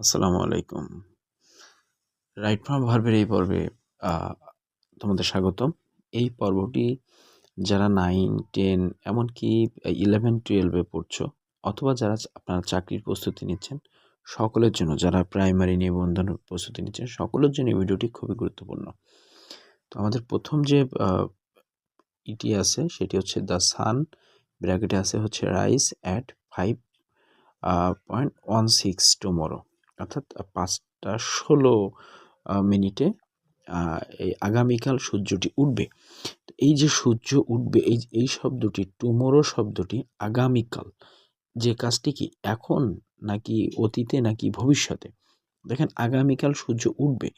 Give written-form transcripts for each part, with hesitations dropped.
আসসালামু আলাইকুম। Right from ভার্বের এই পর্বে তোমাদের স্বাগতম। এই পর্বটি যারা 9, 10 এমনকি 11, 12 এ পড়ছো অথবা যারা আপনারা চাকরির প্রস্তুতি নিচ্ছেন সকলের জন্য, যারা প্রাইমারি নিবন্ধনের প্রস্তুতি নিচ্ছেন সকলের জন্য এই ভিডিওটি খুবই গুরুত্বপূর্ণ। তো আমাদের প্রথম যে ইটি আছে সেটি হচ্ছে দ্য সান, ব্র্যাকেটে আছে হচ্ছে রাইজ অ্যাট 5.16 টুমরো, অর্থাৎ 5:16 এই আগামীকাল সূর্যটি উঠবে। এই যে সূর্য উঠবে, এই শব্দটি, টুমরো শব্দটি আগামীকাল, যে কাজটি কি এখন নাকি অতীতে নাকি ভবিষ্যতে? দেখেন, আগামীকাল সূর্য উঠবে,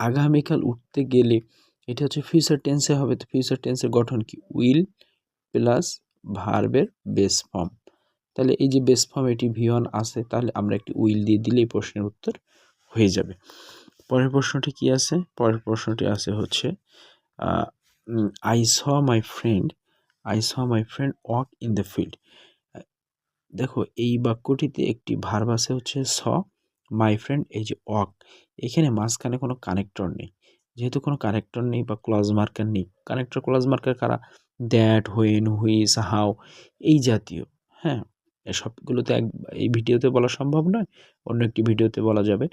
আগামীকাল উঠতে গেলে এটা হচ্ছে ফিউচার টেন্সে হবে। তো ফিউচার টেন্সের গঠন কি? উইল প্লাস ভার্বের বেস ফর্ম। তাহলে এই যে বেস ফর্ম, এটি V1 আছে, তাহলে আমরা একটি উইল দিয়ে দিলে এই প্রশ্নের উত্তর হয়ে যাবে। পরের প্রশ্নটি কি আছে? পরের প্রশ্নটি আছে হচ্ছে I saw my friend walk in the field. দেখো, এই বাক্যটিতে একটি ভার্ব আছে হচ্ছে স, মাই ফ্রেন্ড, এই যে ওয়াক, এখানে মাঝখানে কোনো কানেক্টর নেই। যেহেতু কোনো কানেক্টর নেই বা ক্লজ মার্কার নেই, কানেক্টর ক্লজ মার্কার কারা? দ্যাট, হোয়েন, হুইচ, হাউ, এই জাতীয়। হ্যাঁ, সবগুলোতে এই ভিডিওতে বলা সম্ভব নয়, অন্য একটি ভিডিওতে বলা যাবে।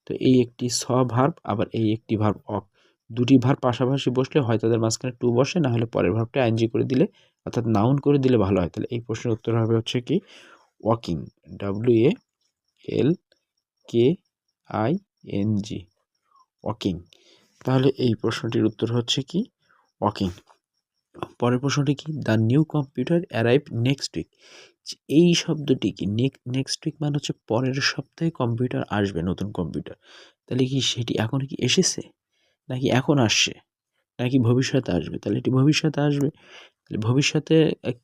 তো এই একটি স ভার্ব, আবার এই একটি ভার্ব অক, দুটি ভার্ব পাশাপাশি বসলে হয় তাদের মাঝখানে টু বসে, না হলে পরের ভার্বটা আইএনজি করে দিলে, অর্থাৎ নাউন করে দিলে ভালো হয়। তাহলে এই প্রশ্নের উত্তর হবে হচ্ছে কি ওয়াকিং, WALKING, ওয়াকিং। তাহলে এই প্রশ্নটির উত্তর হচ্ছে কি ওয়াকিং। পরের প্রশ্নটি কি? The new computer arrive next week. এই শব্দটি কি? নেক্সট উইক মানে হচ্ছে পরের সপ্তাহে কম্পিউটার আসবে, নতুন কম্পিউটার। তাহলে কি সেটি এখন কি এসেছে, নাকি এখন আসছে, নাকি ভবিষ্যতে আসবে? তাহলে এটি ভবিষ্যতে আসবে। তাহলে ভবিষ্যতে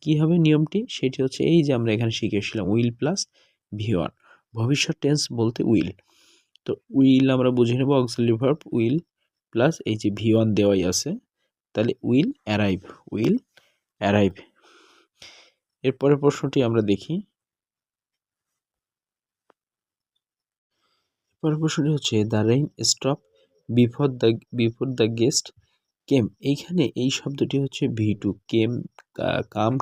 কি হবে নিয়মটি? সেটি হচ্ছে এই যে আমরা এখানে শিখেছিলাম, উইল প্লাস V1। ভবিষ্যৎ টেন্স বলতে উইল। তো উইল আমরা বুঝে নেব, অক্সিলারি ভার্ব উইল প্লাস এই যে V1 দেওয়াই আছে, তাহলে উইল অ্যারাইভ। এরপরের প্রশ্নটি আমরা দেখি। পরের প্রশ্নটি হচ্ছে the rain stop before the guest came. এইখানে এই শব্দটি হচ্ছে V2, কাম।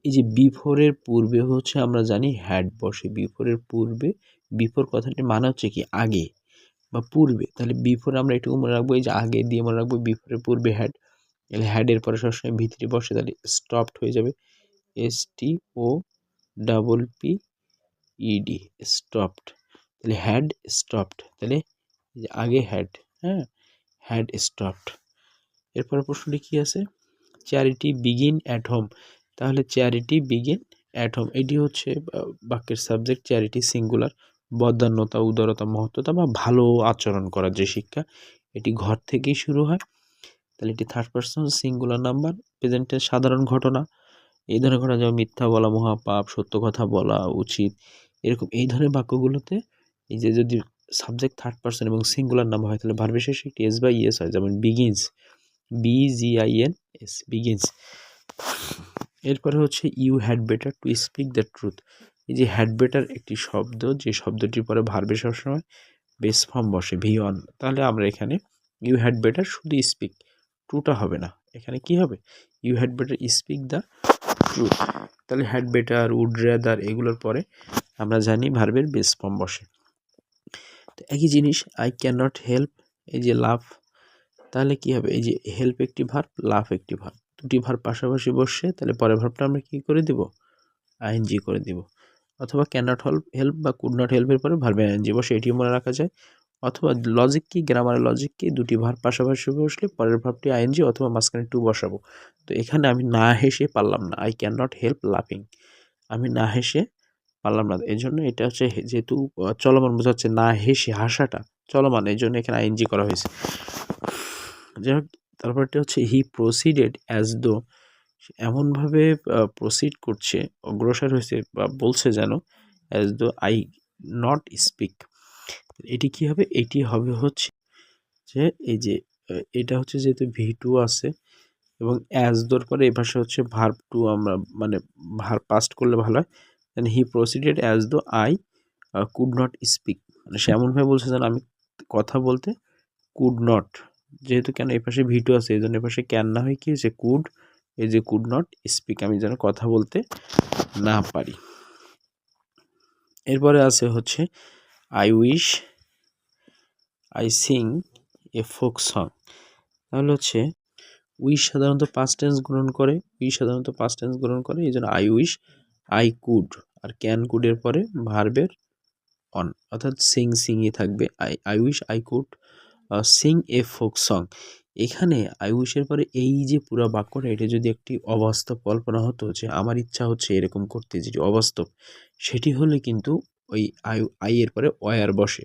এই যে বিফোরের পূর্বে হচ্ছে আমরা জানি হ্যাড বসে, বিফোরের পূর্বে, বিফোর কথাটির মানে হচ্ছে কি আগে বা পূর্বে। তাহলে বিফোর আমরা এটুকু মনে রাখবো, এই যে আগে দিয়ে মনে রাখবো, বিফোরের পূর্বে হ্যাড, তাহলে হ্যাডের পরে সবসময় V3 বসে, তাহলে স্টপড হয়ে যাবে, STOPPED, স্টপড। তাহলে হ্যাড স্টপড, তাহলে আগে হ্যাড, হ্যাঁ, হ্যাড স্টপড। এরপরে প্রশ্নটি কি আছে? Charity begin at home. তাহলে চ্যারিটি বিগিন অ্যাট হোম, এটি হচ্ছে বাক্যের সাবজেক্ট। চ্যারিটি সিঙ্গুলার, বদান্যতা, উদারতা, মহত্বতা বা ভালো আচরণ করার যে শিক্ষা, এটি ঘর থেকেই শুরু হয়। তাহলে এটি থার্ড পারসন সিঙ্গুলার নাম্বার, প্রেজেন্টের সাধারণ ঘটনা। এই ধরনের ঘটনা যেমন মিথ্যা বলা মহাপাপ, সত্য কথা বলা উচিত, এরকম এই ধরনের বাক্যগুলোতে এই যে যদি সাবজেক্ট থার্ড পারসন এবং সিঙ্গুলার নাম্বার হয়, তাহলে ভার্বের শেষে একটি এস বা ইএস হয়, যেমন বিগিনস, BGINS, বিগিনস। এরপরে হচ্ছে you had better to speak the truth. এই যে হ্যাড বেটার একটি শব্দ, যে শব্দটির পরে ভার্বে সবসময় বেস ফর্ম বসে V1। তাহলে আমরা এখানে ইউ হ্যাড বেটার শুধু স্পিক, ট্রুটা হবে না, এখানে কি হবে? You had better speak the truth. তাহলে হ্যাড বেটার, উড রেদার, এগুলোর পরে আমরা জানি ভার্বের বেস ফর্ম বসে। তো একই জিনিস, আই ক্যান নট হেল্প, এই যে লাভ, তাহলে কি হবে? এই যে হেল্প একটি ভার্ব, লাভ একটি ভার্ব, দুটি ভার্ব পাশাপাশি বসে, তাহলে পরের ভার্বটা আমরা কি করে দিব? আইএনজি করে দিব। অথবা ক্যান নট হেল্প বা কুড নট হেল্পের পরে ভার্বে আইএনজি বসে, এটিও মনে রাখা যায়। অথবা লজিক কি, গ্রামারের লজিক কি, দুটি ভার্ব পাশাপাশি বসলে পরের ভার্বটি আইএনজি অথবা মাঝখানে টু বসাবো। তো এখানে আমি না হেসে পারলাম না, আই ক্যান নট হেল্প লাফিং, আমি না হেসে পারলাম না। এই জন্য এটা হচ্ছে যেহেতু চলমান বোঝাচ্ছে, না হেসে হাসাটা চলমান, এই জন্য এখানে আইএনজি করা হয়েছে। যাই হোক, তারপরটা হচ্ছে হি প্রসিডেড অ্যাজ দো, এমনভাবে প্রসিড করছে, অগ্রসর হয়েছে বা বলছে যেন as though I not speak. এটি কি হবে? এটি হবে হচ্ছে যে এই যে এটা হচ্ছে যেহেতু V2 আছে এবং অ্যাজ দোর পরে এই পাশে হচ্ছে ভার্ব টু, আমরা মানে ভার্ব পাস্ট করলে ভালো হয়। Then he proceeded as though I could not speak, মানে সে এমনভাবে বলছে যেন আমি কথা বলতে কুড নট, যেহেতু কেন এই পাশে ভি টু আছে এই জন্য এ পাশে ক্যান না হয় কি হয়েছে কুড, এই যে কুড নট স্পিক আমি যেন কথা বলতে না পারি। এরপরে আছে হচ্ছে I wish I sing a folk song. তাহলে হচ্ছে উইশ সাধারণত পাস্ট টেন্স গ্রহণ করে, এই জন্য আই উইশ আই কুড, আর ক্যান কুডের পরে ভার্বের অন, অর্থাৎ সিংই থাকবে। I wish I could sing a folk song. এখানে আই উইশের পরে এই যে পুরো বাক্যটা, এটা যদি একটি অবাস্তব কল্পনা হতো যে আমার ইচ্ছা হচ্ছে এরকম করতে, যেটি অবাস্তব, সেটি হলে কিন্তু ওই আই এর পরে ওয়ার বসে।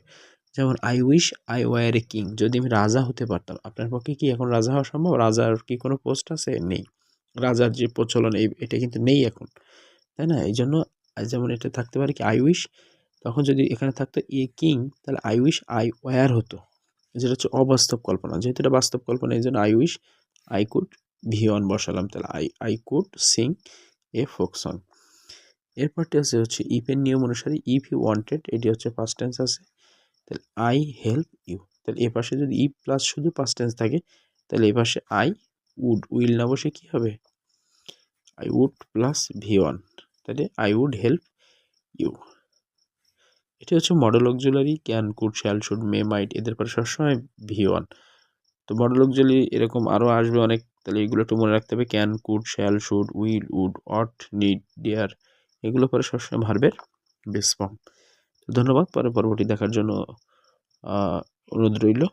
যেমন I wish I were a king, যদি আমি রাজা হতে পারতাম। আপনার পক্ষে কি এখন রাজা হওয়া সম্ভব? রাজার কি কোনো পোস্ট আছে? নেই। রাজার যে প্রচলন এটা কিন্তু নেই এখন, তাই না? এই জন্য যেমন এটা থাকতে পারে কি আই উইশ, তখন যদি এখানে থাকতো এ কিং, তাহলে আই উইশ আই ওয়ার হতো, যেটা হচ্ছে অবাস্তব কল্পনা। যেহেতু এটা বাস্তব কল্পনা এই জন্য I wish I could V one বসালাম, তাহলে I could sing a folk song. এরপরটি আছে হচ্ছে ইফের নিয়ম অনুসারে ইফ ইউ ওয়ান্টেড, এটি হচ্ছে পাস্ট টেন্স আছে, তাহলে আই হেল্প ইউ, তাহলে এ পাশে যদি ইফ প্লাস শুধু পাস্ট টেন্স থাকে তাহলে এ পাশে আই উড, উইল না বসে কি হবে I would plus V one, তাহলে আই উড হেল্প ইউ। এটি হচ্ছে modal auxiliary, can could shall should may might, এদের পরে সবসময় ভি ওয়ান। তো মডেল অক্সিলারি এরকম আরও আসবে অনেক, তাহলে এগুলো একটু মনে রাখতে হবে। Can could shall should will would ought need dare, এগুলো পরে সবসময় ভার্বের বেস ফর্ম। ধন্যবাদ, পরবর্তী দেখার জন্য অনুরোধ রইল।